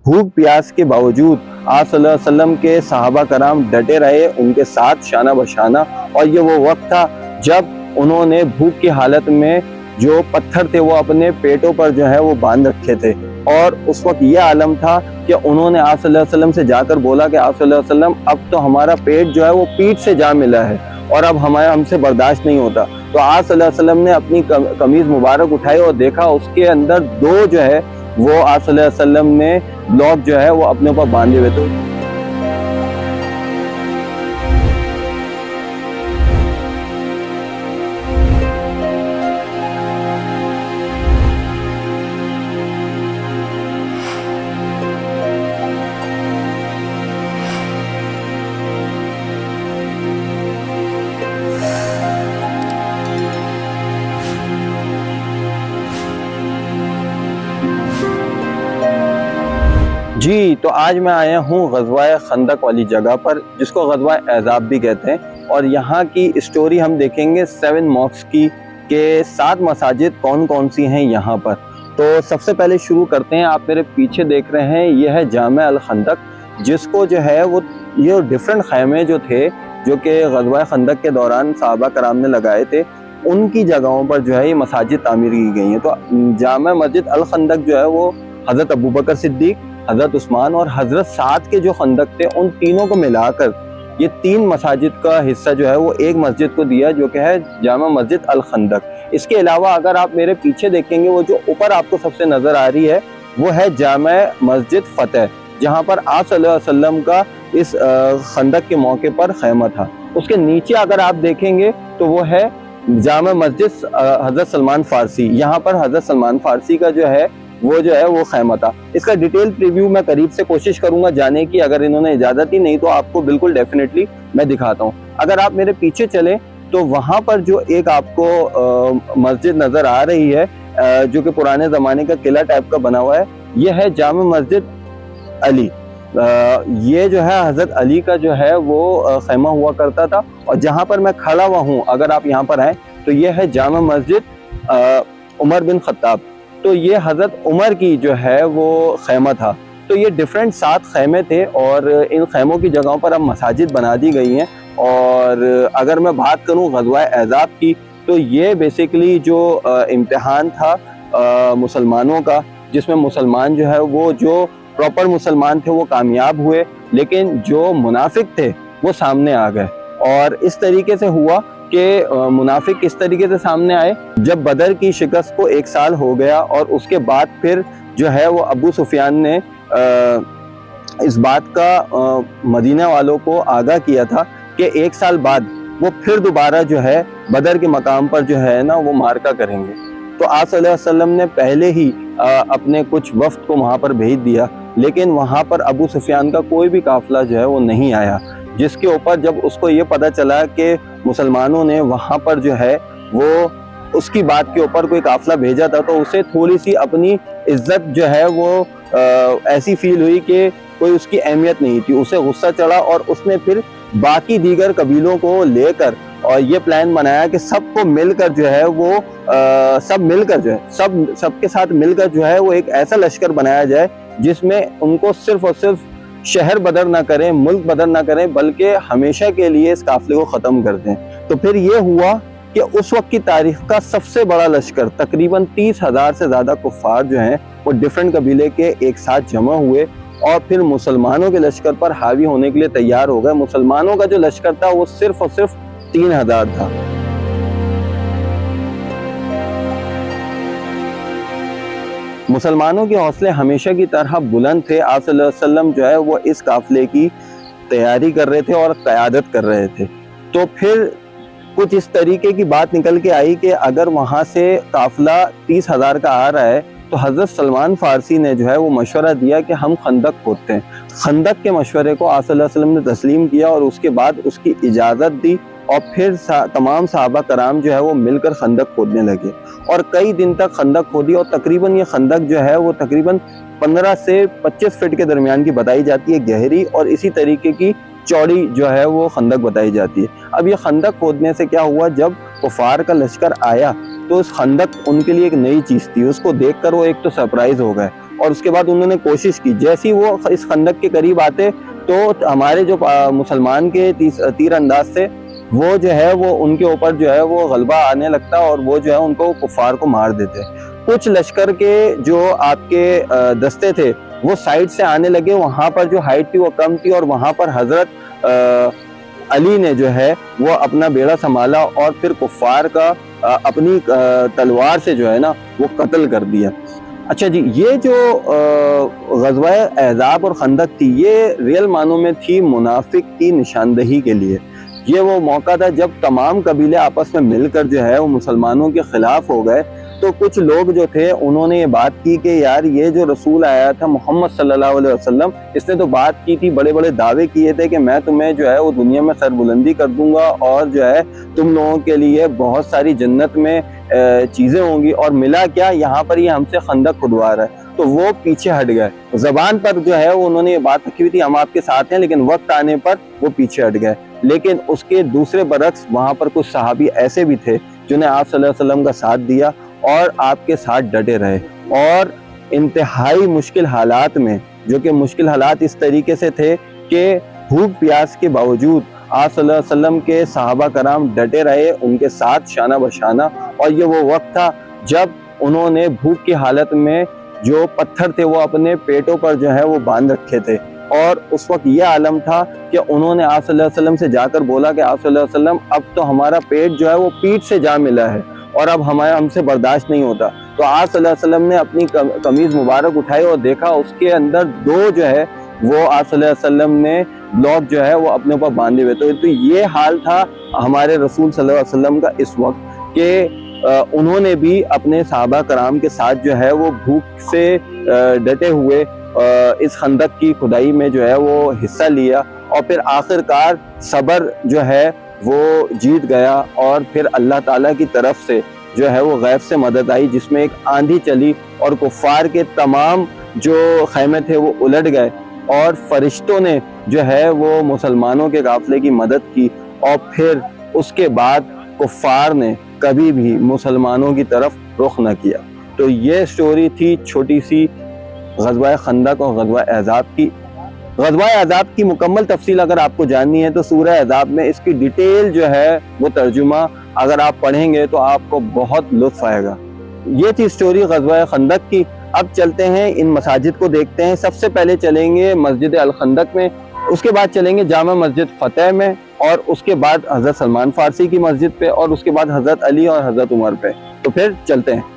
भूख प्यास के बावजूद आप सल्लल्लाहु अलैहि वसल्लम के सहाबा कराम डटे रहे उनके साथ शाना बशाना। और ये वो वक्त था जब उन्होंने भूख की हालत में जो पत्थर थे वो अपने पेटों पर जो है वो बांध रखे थे। और उस वक्त ये आलम था कि उन्होंने आप सल्लल्लाहु अलैहि वसल्लम से जाकर बोला कि आप सल्लल्लाहु अलैहि वसल्लम अब तो हमारा पेट जो है वो पीठ से जा मिला है और अब हमसे बर्दाश्त नहीं होता। तो आप सल्लल्लाहु अलैहि वसल्लम ने अपनी कमीज मुबारक उठाई और देखा उसके अंदर दो जो है वो आप सल्लल्लाहु अलैहि वसल्लम ने ब्लॉक जो है वो अपने ऊपर बांधे हुए थे। जी, तो आज मैं आया हूँ ग़ज़वा-ए ख़ंदक वाली जगह पर, जिसको ग़ज़वा-ए अहज़ाब भी कहते हैं। और यहाँ की स्टोरी हम देखेंगे 7 मॉस्क की, के 7 मसाजिद कौन कौन सी हैं यहाँ पर। तो सबसे पहले शुरू करते हैं, आप मेरे पीछे देख रहे हैं ये है जामे अल खंदक, जिसको जो है वो ये डिफरेंट ख़ैमे जो थे जो कि ग़ज़वा-ए ख़ंदक के दौरान सहाबा कराम ने लगाए थे, उनकी जगहों पर जो है ये मसाजिद तामीर की गई हैं। तो जामे मस्जिद अल खंदक जो है वो हज़रत अबू बकर सिद्दीक़, हज़रत उस्मान और हज़रत साद के जो खंदक थे उन तीनों को मिलाकर ये 3 मसाजिद का हिस्सा जो है वो एक मस्जिद को दिया, जो कि है जामा मस्जिद अल खंदक। इसके अलावा अगर आप मेरे पीछे देखेंगे, वो जो ऊपर आपको सबसे नज़र आ रही है वो है जामा मस्जिद फ़तेह, जहाँ पर आप सल्लल्लाहु अलैहि वसल्लम का इस खंदक के मौके पर खैमा था। उसके नीचे अगर आप देखेंगे तो वो है जामा मस्जिद हज़रत सलमान फ़ारसी। यहाँ पर हज़रत सलमान फ़ारसी का जो है वो खैमा था। इसका डिटेल प्रीव्यू मैं करीब से कोशिश करूंगा जाने की, अगर इन्होंने इजाज़त ही नहीं तो आपको बिल्कुल डेफिनेटली मैं दिखाता हूँ। अगर आप मेरे पीछे चलें तो वहाँ पर जो एक आपको मस्जिद नज़र आ रही है, जो कि पुराने ज़माने का किला टाइप का बना हुआ है, ये है जामा मस्जिद अली। ये जो है हज़रत अली का जो है वो खैमा हुआ करता था। और जहाँ पर मैं खड़ा हुआ हूँ, अगर आप यहाँ पर आएँ तो ये है जामा मस्जिद उमर बिन खत्ताब। तो ये हज़रत उमर की जो है वो खैमा था। तो ये डिफरेंट 7 खैमे थे और इन खैमों की जगहों पर अब मसाजिद बना दी गई हैं। और अगर मैं बात करूँ ग़ज़वा-ए अहज़ाब की, तो ये बेसिकली जो इम्तिहान था मुसलमानों का, जिसमें मुसलमान जो है वो जो प्रॉपर मुसलमान थे वो कामयाब हुए, लेकिन जो मुनाफिक थे वो सामने आ गए। और इस तरीके से हुआ कि मुनाफिक किस तरीके से सामने आए, जब बदर की शिकस्त को 1 साल हो गया और उसके बाद फिर जो है वो अबू सुफियान ने इस बात का मदीना वालों को आगाह किया था कि 1 साल बाद वो फिर दोबारा जो है बदर के मकाम पर जो है ना वो मार्का करेंगे। तो आप सल्लल्लाहु अलैहि वसल्लम ने पहले ही अपने कुछ वफ्द को वहाँ पर भेज दिया, लेकिन वहाँ पर अबू सुफियान का कोई भी काफिला जो है वो नहीं आया। जिसके ऊपर जब उसको ये पता चला कि मुसलमानों ने वहाँ पर जो है वो उसकी बात के ऊपर कोई काफिला भेजा था, तो उसे थोड़ी सी अपनी इज्जत जो है वो ऐसी फील हुई कि कोई उसकी अहमियत नहीं थी। उसे गुस्सा चढ़ा और उसने फिर बाकी दीगर कबीलों को लेकर और ये प्लान बनाया कि सबको मिलकर जो है वो सब मिलकर जो है सबके साथ मिलकर जो है वो एक ऐसा लश्कर बनाया जाए जिसमें उनको सिर्फ और सिर्फ शहर बदर ना करें, मुल्क बदर ना करें, बल्कि हमेशा के लिए इस काफिले को ख़त्म कर दें। तो फिर ये हुआ कि उस वक्त की तारीख का सबसे बड़ा लश्कर, तकरीबन 30,000 से ज़्यादा कुफ़ार जो हैं वो डिफरेंट कबीले के एक साथ जमा हुए और फिर मुसलमानों के लश्कर पर हावी होने के लिए तैयार हो गए। मुसलमानों का जो लश्कर था वो सिर्फ और सिर्फ 3,000 था। मुसलमानों के हौसले हमेशा की तरह बुलंद थे। आप सल्लल्लाहु अलैहि वसल्लम जो है वो इस काफिले की तैयारी कर रहे थे और क़यादत कर रहे थे। तो फिर कुछ इस तरीके की बात निकल के आई कि अगर वहाँ से काफिला 30,000 का आ रहा है तो हज़रत सलमान फ़ारसी ने जो है वो मशवरा दिया कि हम खंदक खोदते हैं। खंदक के मशवरे को आप सल्लल्लाहु अलैहि वसल्लम ने तस्लीम किया और उसके बाद उसकी इजाज़त दी और फिर तमाम सहाबा कराम जो है वो मिलकर खंदक खोदने लगे और कई दिन तक खंदक खोदी। और तकरीबन ये खंदक जो है वो तकरीबन 15 से 25 फीट के दरमियान की बताई जाती है गहरी, और इसी तरीके की चौड़ी जो है वो खंदक बताई जाती है। अब ये खंदक खोदने से क्या हुआ, जब कुफार का लश्कर आया तो उस खंदक उनके लिए एक नई चीज़ थी। उसको देखकर वो एक तो सरप्राइज हो गए और उसके बाद उन्होंने कोशिश की, जैसे ही वो इस खंदक के करीब आते तो हमारे जो मुसलमान के तीर अंदाज थे वो जो है वो उनके ऊपर जो है वो गलबा आने लगता और वो जो है उनको कुफार को मार देते। कुछ लश्कर के जो आपके दस्ते थे वो साइड से आने लगे, वहां पर जो हाइट थी वो कम थी और वहां पर हजरत अली ने जो है वो अपना बेड़ा संभाला और फिर कुफार का अपनी तलवार से जो है ना वो कत्ल कर दिया। अच्छा जी, ये जो ग़ज़वा अहज़ाब और खंदक थी ये रियल मानों में थी मुनाफिक की निशानदही के लिए। ये वो मौका था जब तमाम कबीले आपस में मिलकर जो है वो मुसलमानों के खिलाफ हो गए। तो कुछ लोग जो थे उन्होंने ये बात की कि यार ये जो रसूल आया था मोहम्मद सल्लल्लाहु अलैहि वसल्लम, इसने तो बात की थी, बड़े बड़े दावे किए थे कि मैं तुम्हें जो है वो दुनिया में सरबुलंदी कर दूंगा और जो है तुम लोगों के लिए बहुत सारी जन्नत में चीजें होंगी, और मिला क्या, यहाँ पर ये हमसे खंदक खुदवा रहा है। तो वो पीछे हट गए। जबान पर जो है वो उन्होंने ये बात रखी हुई थी हम आपके साथ हैं, लेकिन वक्त आने पर वो पीछे हट गए। लेकिन उसके दूसरे बरक्स वहां पर कुछ सहाबी ऐसे भी थे जिन्हें आप सल्लल्लाहु अलैहि वसल्लम का साथ दिया और आपके साथ डटे रहे, और इंतहाई मुश्किल हालात में, जो कि मुश्किल हालात इस तरीके से थे कि भूख प्यास के बावजूद आप सल्लल्लाहु अलैहि वसल्लम के सहाबा कराम डटे रहे उनके साथ शाना बशाना। और ये वो वक्त था जब उन्होंने भूख की हालत में जो पत्थर थे वो अपने पेटों पर जो है वो बांध रखे थे, और उस वक्त ये आलम था कि उन्होंने आप सल्लल्लाहु अलैहि वसल्लम से जाकर बोला कि आप सल्लल्लाहु अलैहि वसल्लम अब तो हमारा पेट जो है वो पीठ से जा मिला है और अब हमसे बर्दाश्त नहीं होता। तो आप सल्लल्लाहु अलैहि वसल्लम ने अपनी कमीज मुबारक उठाई और देखा उसके अंदर दो जो है वो आप सल्लल्लाहु अलैहि वसल्लम ने ब्लॉक जो है वो अपने ऊपर बांधे हुए। तो ये हाल था हमारे रसूल सल्लल्लाहु अलैहि वसल्लम का इस वक्त कि उन्होंने भी अपने सहाबा कराम के साथ जो है वो भूख से डटे हुए इस खंदक की खुदाई में जो है वो हिस्सा लिया, और फिर आखिरकार सब्र जो है वो जीत गया और फिर अल्लाह ताला की तरफ से जो है वो गैब से मदद आई, जिसमें एक आंधी चली और कुफार के तमाम जो खैमे थे वो उलट गए और फरिश्तों ने जो है वो मुसलमानों के काफिले की मदद की, और फिर उसके बाद कुफार ने कभी भी मुसलमानों की तरफ रुख न किया। तो ये स्टोरी थी छोटी सी ग़ज़वा खंदक और ग़ज़वा अहज़ाब की। ग़ज़वा अहज़ाब की मुकम्मल तफसील अगर आपको जाननी है तो सूरह अहज़ाब में इसकी डिटेल जो है वो तर्जुमा अगर आप पढ़ेंगे तो आपको बहुत लुत्फ़ आएगा। ये थी स्टोरी ग़ज़वा खंदक की। अब चलते हैं इन मसाजिद को देखते हैं। सबसे पहले चलेंगे मस्जिद अल खंदक में, उसके बाद चलेंगे जामा मस्जिद फ़तेह में, और उसके बाद हज़रत सलमान फ़ारसी की मस्जिद पे, और उसके बाद हज़रत अली और हज़रत उमर पे। तो फिर चलते हैं।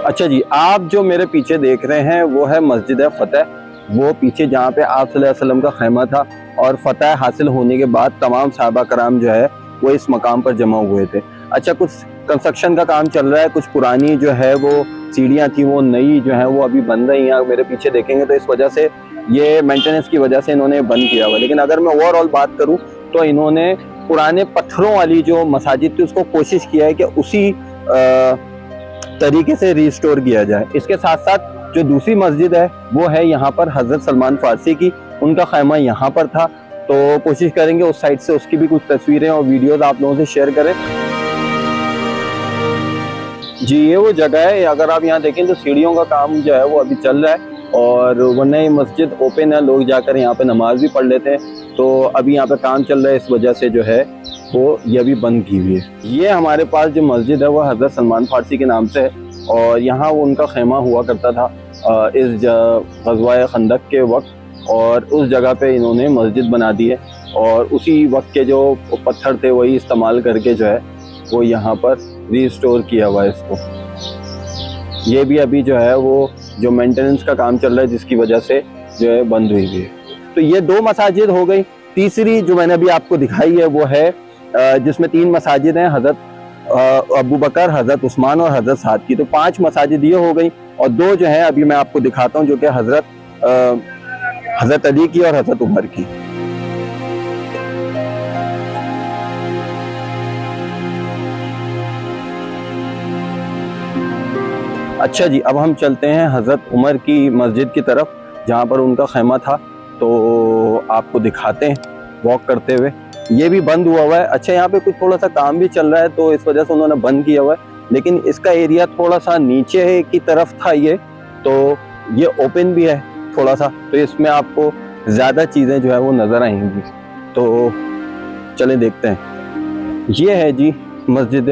अच्छा जी, आप जो मेरे पीछे देख रहे हैं वो है मस्जिद फ़तेह। वो पीछे जहाँ पे आप सल्लल्लाहु अलैहि वसल्लम का खैमा था, और फ़तेह हासिल होने के बाद तमाम सहाबा कराम जो है वो इस मकाम पर जमा हुए थे। अच्छा, कुछ कंस्ट्रक्शन का काम चल रहा है, कुछ पुरानी जो है वो सीढ़ियाँ थी वो नई जो है वो अभी बन रही हैं। मेरे पीछे देखेंगे तो इस वजह से ये मेंटेनेंस की वजह से इन्होंने बंद किया हुआ। लेकिन अगर मैं ओवरऑल बात करूँ तो इन्होंने पुराने पत्थरों वाली जो मसाजिद थी उसको कोशिश किया है कि उसी तरीके से रिस्टोर किया जाए। इसके साथ साथ जो दूसरी मस्जिद है वो है यहाँ पर हज़रत सलमान फ़ारसी की, उनका खैमा यहाँ पर था। तो कोशिश करेंगे उस साइड से उसकी भी कुछ तस्वीरें और वीडियोस आप लोगों से शेयर करें। जी, ये वो जगह है, अगर आप यहाँ देखें तो सीढ़ियों का काम जो है वो अभी चल रहा है, और वरना ये मस्जिद ओपन है, लोग जाकर यहाँ पे नमाज भी पढ़ लेते हैं। तो अभी यहाँ पे काम चल रहा है, इस वजह से जो है वो ये भी बंद की हुई है। ये हमारे पास जो मस्जिद है वो हज़रत सलमान फ़ारसी के नाम से है, और यहाँ वो उनका खैमा हुआ करता था इस ग़ज़वा खंदक के वक्त, और उस जगह पे इन्होंने मस्जिद बना दी है, और उसी वक्त के जो पत्थर थे वही इस्तेमाल करके जो है वो यहाँ पर रिस्टोर किया हुआ है इसको। ये भी अभी जो है वो जो मेंटेनेंस का काम चल रहा है जिसकी वजह से जो है बंद हुई है। तो ये दो मसाजिद हो गई। तीसरी जो मैंने अभी आपको दिखाई है वो है जिसमें 3 मसाजिद हैं, हज़रत अबू बकर, हज़रत उस्मान और हज़रत साद की। तो 5 मसाजिद ये हो गई, और 2 जो है अभी मैं आपको दिखाता हूँ जो कि हज़रत अली की और हज़रत उमर की। अच्छा जी, अब हम चलते हैं हज़रत उमर की मस्जिद की तरफ जहाँ पर उनका खैमा था, तो आपको दिखाते हैं वॉक करते हुए। ये भी बंद हुआ हुआ है। अच्छा, यहाँ पे कुछ थोड़ा सा काम भी चल रहा है तो इस वजह से उन्होंने बंद किया हुआ है, लेकिन इसका एरिया थोड़ा सा नीचे की तरफ था ये, तो ये ओपन भी है थोड़ा सा, तो इसमें आपको ज़्यादा चीज़ें जो है वो नज़र आएंगी। तो चलें देखते हैं। ये है जी मस्जिद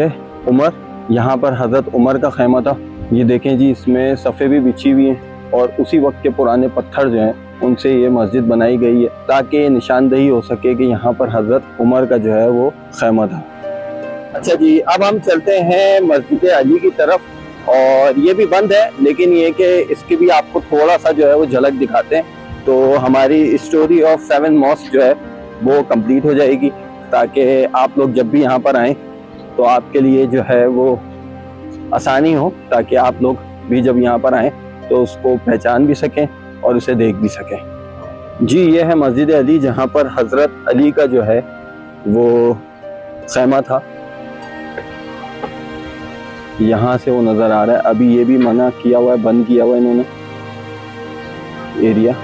उमर, यहाँ पर हज़रत उमर का खैमा था। ये देखें जी, इसमें सफ़े भी बिछी हुई हैं और उसी वक्त के पुराने पत्थर जो हैं उनसे ये मस्जिद बनाई गई है ताकि ये निशानदही हो सके कि यहाँ पर हज़रत उमर का जो है वो खैमा था। अच्छा जी, अब हम चलते हैं मस्जिद अली की तरफ और ये भी बंद है, लेकिन ये कि इसकी भी आपको थोड़ा सा जो है वो झलक दिखाते हैं, तो हमारी स्टोरी ऑफ 7 मॉस्क जो है वो कंप्लीट हो जाएगी, ताकि आप लोग जब भी यहाँ पर आएँ तो आपके लिए जो है वो आसानी हो, ताकि आप लोग भी जब यहाँ पर आएँ तो उसको पहचान भी सकें और उसे देख भी सकें। जी, ये है मस्जिद अली जहाँ पर हज़रत अली का जो है वो खैमा था। यहाँ से वो नज़र आ रहा है। अभी ये भी मना किया हुआ है, बंद किया हुआ है इन्होंने एरिया।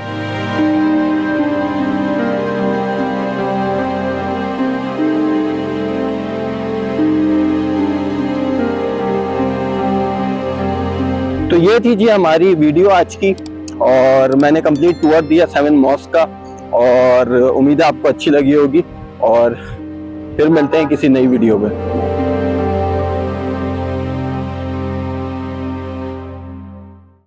तो ये थी जी हमारी वीडियो आज की, और मैंने कंप्लीट टूर दिया 7 मॉस्क का, और उम्मीद है आपको अच्छी लगी होगी, और फिर मिलते हैं किसी नई वीडियो में।